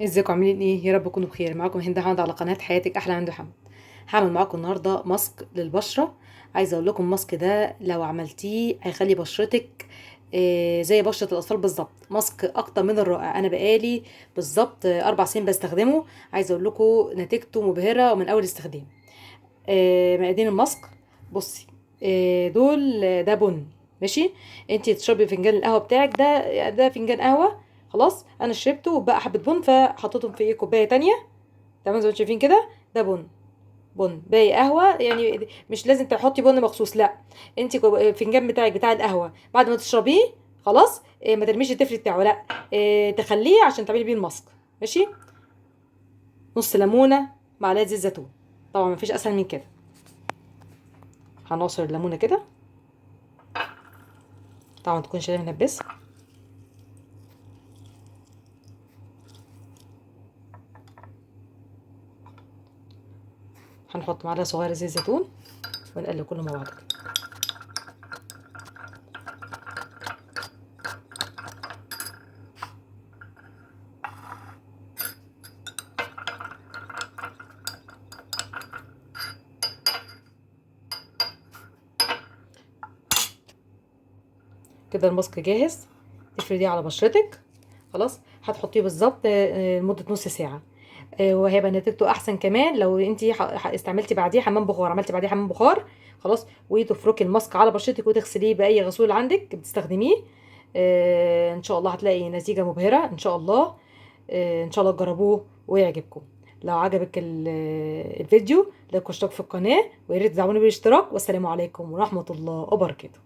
ازيكم عاملين ايه؟ يا رب تكونوا بخير. معاكم هند حمد على قناه حياتك احلى هند حمد. هعمل معاكم النهارده ماسك للبشره. عايزه اقول لكم الماسك ده لو عملتيه هيخلي بشرتك زي بشره الاطفال بالظبط. ماسك اكتر من الرائع، انا بقالي بالظبط 4 سنين بستخدمه. عايزه اقول لكم نتيجته مبهره ومن اول استخدام. مقادير الماسك، بصي. دول ده بن. ماشي. انتي تشربي فنجان القهوه بتاعك ده فنجان قهوه. خلاص انا شربته وبقى حبه بن فحطيتهم في كوبايه تانية. تمام زي ما انتوا شايفين كده ده بن. بن باقي قهوه يعني، مش لازم تحطي بن مخصوص، لا. انتي فنجان بتاعك بتاع القهوه بعد ما تشربيه خلاص، ما ترميش التفل بتاعه، لا. تخليه عشان تعملي بيه الماسك. ماشي. نص ليمونه، معلقه زيت زيتون. طبعا مفيش اسهل من كده. هنعصر الليمونه كده، طبعا تكون شايله منبس. هنحط معلقه صغيره زيت زيتون ونقلب كله مع بعض كده. كده الماسك جاهز. تفرديه على بشرتك. خلاص هتحطيه بالظبط لمده نص ساعه. وهيبقى نتيجته احسن كمان لو انت استعملتي بعديه حمام بخار، عملتي بعديه حمام بخار. خلاص وتفركي الماسك على بشرتك وتغسليه باي غسول عندك بتستخدميه. ان شاء الله هتلاقي نتيجه مبهره ان شاء الله. ان شاء الله تجربوه ويعجبكم. لو عجبك الفيديو لايك واشتراك في القناه، ويا ريت تدعموني بالاشتراك. والسلام عليكم ورحمه الله وبركاته.